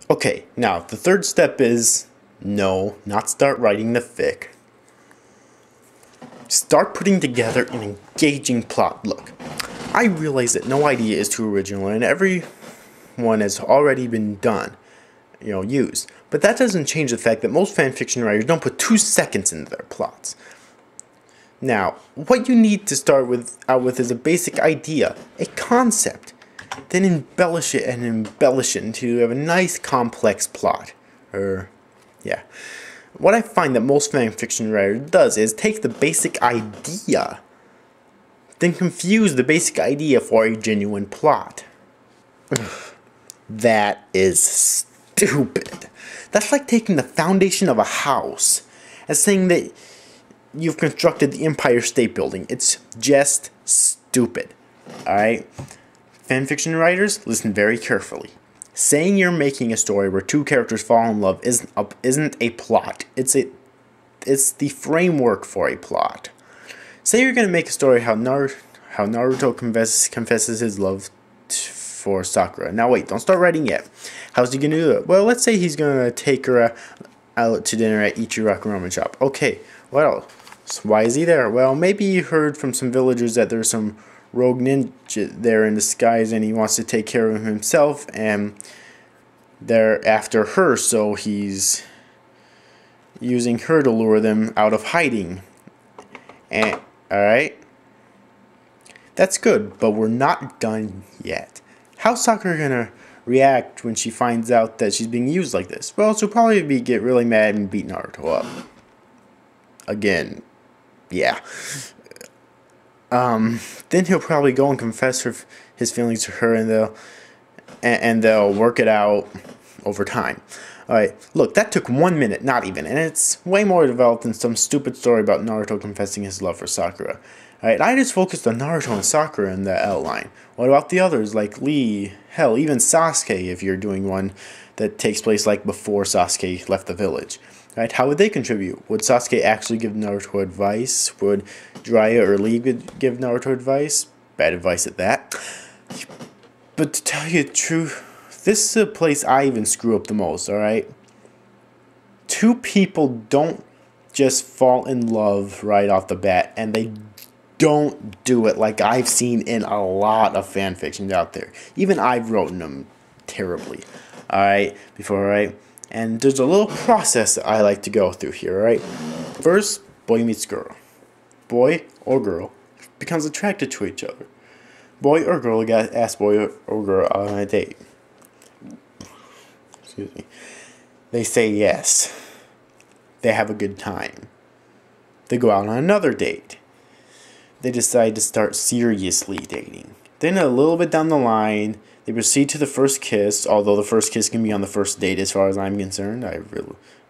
Okay, now the third step is no, not start writing the fic. Start putting together an engaging plot. Look, I realize that no idea is too original and every one has already been done, used. But that doesn't change the fact that most fanfiction writers don't put 2 seconds into their plots. Now, what you need to start out with is a basic idea, a concept. Then embellish it until you have a nice complex plot. What I find that most fanfiction writers does is take the basic idea, then confuse the basic idea for a genuine plot. That is stupid. That's like taking the foundation of a house and saying that you've constructed the Empire State Building. It's just stupid. Alright? Fanfiction writers, listen very carefully. Saying you're making a story where 2 characters fall in love isn't a plot. It's the framework for a plot. Say you're going to make a story how Naruto confesses his love for Sakura. Now wait, don't start writing yet. How's he going to do it? Well, let's say he's going to take her out to dinner at Ichiraku Ramen Shop. Okay, what else? Why is he there? Well, maybe he heard from some villagers that there's some rogue ninja there in disguise and he wants to take care of himself and they're after her, so he's using her to lure them out of hiding. And alright, that's good, but we're not done yet. How's Sakura gonna react when she finds out that she's being used like this? Well, she'll probably get really mad and beat Naruto up again. Yeah. Then he'll probably go and confess his feelings to her, and they'll work it out over time. Alright, look, that took 1 minute, not even, and it's way more developed than some stupid story about Naruto confessing his love for Sakura. Alright, I just focused on Naruto and Sakura in the outline. What about the others, like Lee, hell, even Sasuke, if you're doing one that takes place like before Sasuke left the village? Right? How would they contribute? Would Sasuke actually give Naruto advice? Would Jiraiya or Lee give Naruto advice? Bad advice at that. But to tell you the truth, this is a place I even screw up the most, alright? 2 people don't just fall in love right off the bat, and they don't do it like I've seen in a lot of fanfictions out there. Even I've written them terribly, alright? Alright? And there's a little process that I like to go through here, alright? First, boy meets girl. Boy or girl becomes attracted to each other. Boy or girl asks boy or girl out on a date. Excuse me. They say yes. They have a good time. They go out on another date. They decide to start seriously dating. Then a little bit down the line, they proceed to the first kiss, although the first kiss can be on the first date as far as I'm concerned.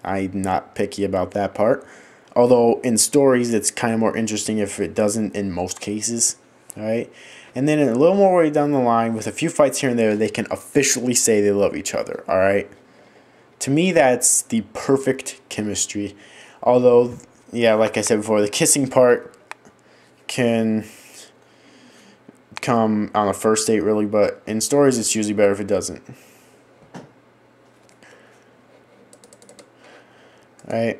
I'm not picky about that part. Although in stories it's kind of more interesting if it doesn't in most cases. Alright? And then a little more way down the line, with a few fights here and there, they can officially say they love each other. Alright? To me, that's the perfect chemistry. Although, yeah, like I said before, the kissing part can come on a first date really, but in stories it's usually better if it doesn't. Alright.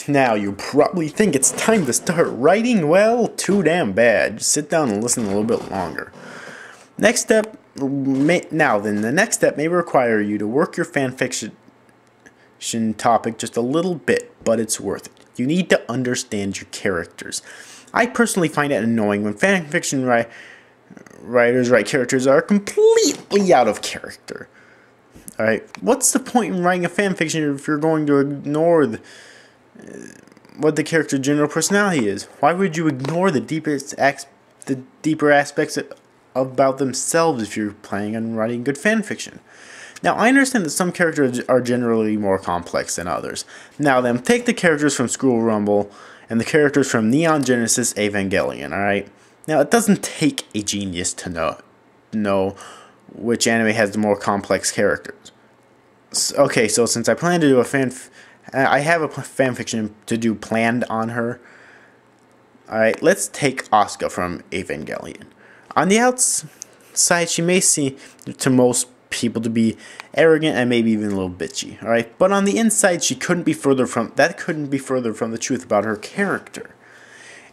Now you probably think it's time to start writing. Well, too damn bad. Just sit down and listen a little bit longer. Next step, the next step may require you to work your fanfiction topic just a little bit, but it's worth it. You need to understand your characters. I personally find it annoying when fanfiction writers write characters that are completely out of character. Alright, what's the point in writing a fanfiction if you're going to ignore what the character's general personality is? Why would you ignore the deeper aspects about themselves if you're planning on writing good fanfiction? Now, I understand that some characters are generally more complex than others. Now then, take the characters from School Rumble and the characters from Neon Genesis Evangelion, alright? Now, it doesn't take a genius to know which anime has the more complex characters. Okay, so since I plan to do I have a fanfiction to do planned on her. Alright, let's take Asuka from Evangelion. On the outside, she may seem to most people to be arrogant and maybe even a little bitchy, alright? But on the inside, that couldn't be further from the truth about her character.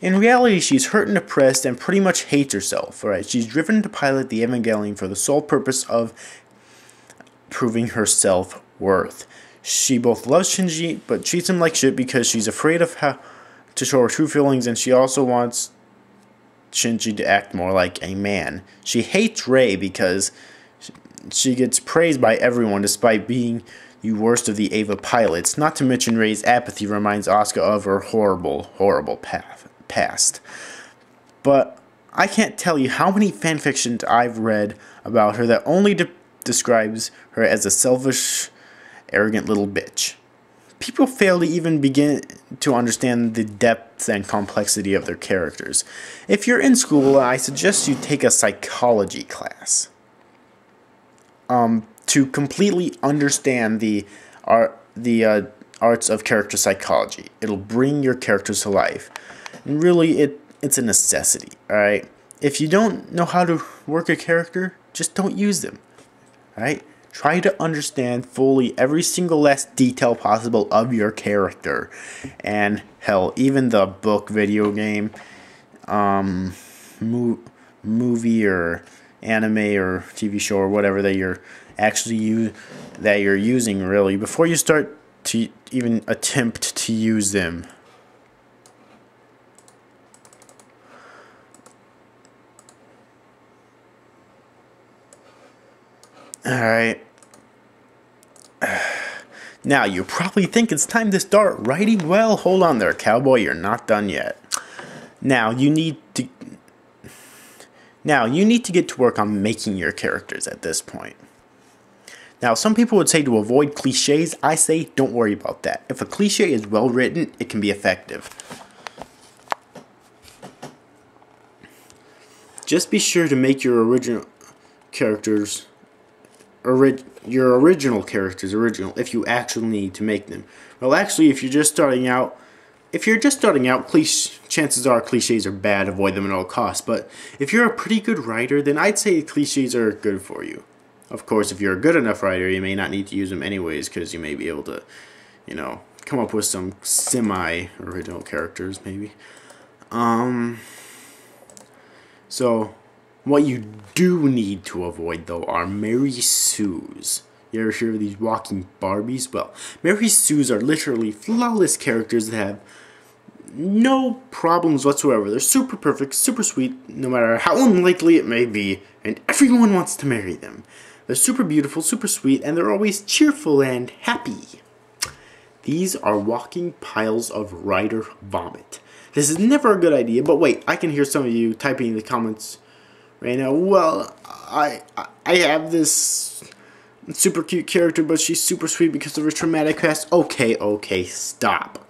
In reality, she's hurt and depressed and pretty much hates herself, alright? She's driven to pilot the Evangelion for the sole purpose of proving her self-worth. She both loves Shinji, but treats him like shit because she's afraid of how to show her true feelings, and she also wants Shinji to act more like a man. She hates Rei because she gets praised by everyone despite being the worst of the Eva pilots. Not to mention Rei's apathy reminds Asuka of her horrible past. But I can't tell you how many fanfictions I've read about her that only describes her as a selfish, arrogant little bitch. People fail to even begin to understand the depth and complexity of their characters. If you're in school, I suggest you take a psychology class to completely understand the arts of character psychology. It'll bring your characters to life. And really, it's a necessity, alright? If you don't know how to work a character, just don't use them, alright? Try to understand fully every single last detail possible of your character. And hell, even the book, video game, movie or anime or TV show or whatever that you're actually using really before you start to even attempt to use them. Alright. Now, you probably think it's time to start writing. Well, hold on there, cowboy. You're not done yet. Now, you need to get to work on making your characters at this point. Now, some people would say to avoid cliches. I say don't worry about that. If a cliche is well written, it can be effective. Just be sure to make your original characters original if you actually need to make them. Well, actually, if you're just starting out, chances are cliches are bad. Avoid them at all costs. But if you're a pretty good writer, then I'd say cliches are good for you. Of course, if you're a good enough writer, you may not need to use them anyways, because you may be able to, come up with some semi-original characters, maybe. So, what you do need to avoid, though, are Mary Sues. You ever hear of these walking Barbies? Well, Mary Sues are literally flawless characters that have no problems whatsoever. They're super perfect, super sweet, no matter how unlikely it may be, and everyone wants to marry them. They're super beautiful, super sweet, and they're always cheerful and happy. These are walking piles of writer vomit. This is never a good idea, but wait, I can hear some of you typing in the comments right now. Well, I have this super cute character, but she's super sweet because of her traumatic past. Okay, stop.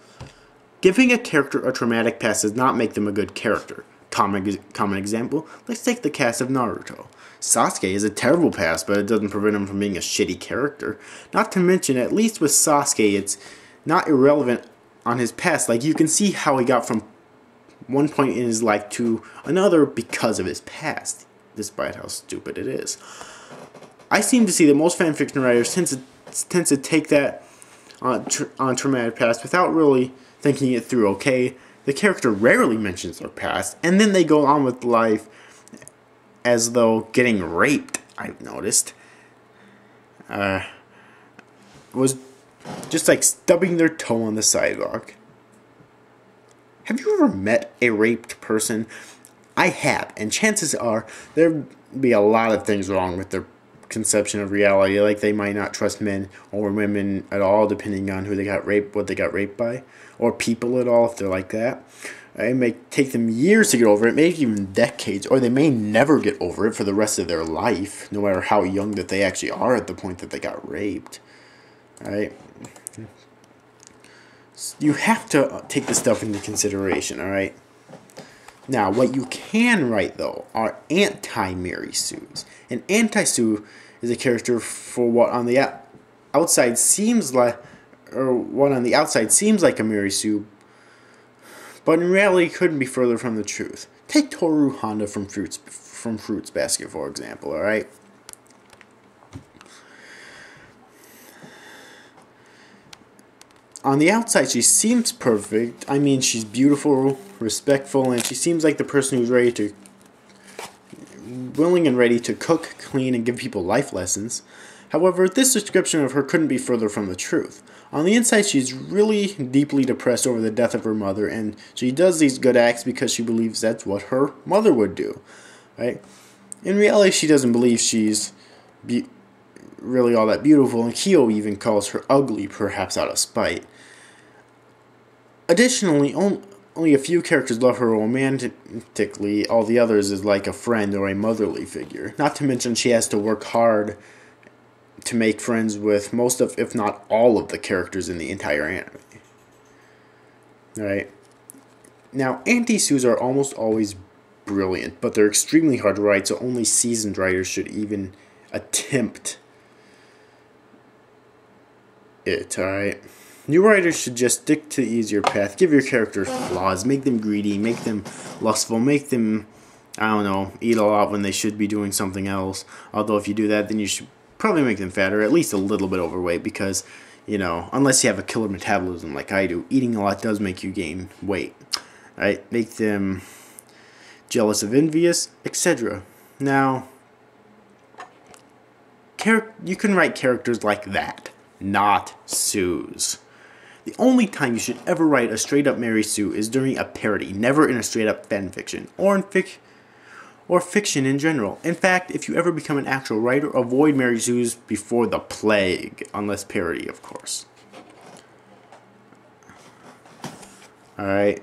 Giving a character a traumatic past does not make them a good character. Common example, let's take the cast of Naruto. Sasuke has a terrible past, but it doesn't prevent him from being a shitty character. Not to mention, at least with Sasuke, it's not irrelevant on his past. Like, you can see how he got from one point in his life to another because of his past, despite how stupid it is. I seem to see that most fanfiction writers tend to take that on traumatic past without really thinking it through. Okay, the character rarely mentions their past, and then they go on with life as though getting raped, I've noticed, was just like stubbing their toe on the sidewalk. Have you ever met a raped person? I have, and chances are there'd be a lot of things wrong with their conception of reality. Like, they might not trust men or women at all, depending on who they got raped, what they got raped by, or people at all if they're like that. It may take them years to get over it, maybe even decades, or they may never get over it for the rest of their life, no matter how young that they actually are at the point that they got raped. Alright? You have to take this stuff into consideration, alright? Now, what you can write, though, are anti-Mary Sues. An anti-Sue is a character for what on the outside seems like, or what on the outside seems like a Mary Sue, but in reality couldn't be further from the truth. Take Toru Honda from Fruits Basket, for example, alright? On the outside, she seems perfect. I mean, she's beautiful, respectful, and she seems like the person who's willing and ready to cook, clean, and give people life lessons. However, this description of her couldn't be further from the truth. On the inside, she's really deeply depressed over the death of her mother, and she does these good acts because she believes that's what her mother would do, right? In reality, she doesn't believe she's really all that beautiful, and Kyo even calls her ugly, perhaps out of spite. Additionally, only a few characters love her romantically, all the others is like a friend or a motherly figure. Not to mention she has to work hard to make friends with most of, if not all of the characters in the entire anime. Alright. Now, anti-Sues are almost always brilliant, but they're extremely hard to write, so only seasoned writers should even attempt it, alright? New writers should just stick to the easier path. Give your characters flaws. Make them greedy. Make them lustful. Make them, I don't know, eat a lot when they should be doing something else. Although if you do that, then you should probably make them fatter, at least a little bit overweight, because, you know, unless you have a killer metabolism like I do, eating a lot does make you gain weight. Right? Make them jealous of envious, etc. Now, you can write characters like that, not Sues. The only time you should ever write a straight-up Mary Sue is during a parody, never in a straight-up fanfiction, or fiction in general. In fact, if you ever become an actual writer, avoid Mary Sues before the plague, unless parody, of course. Alright.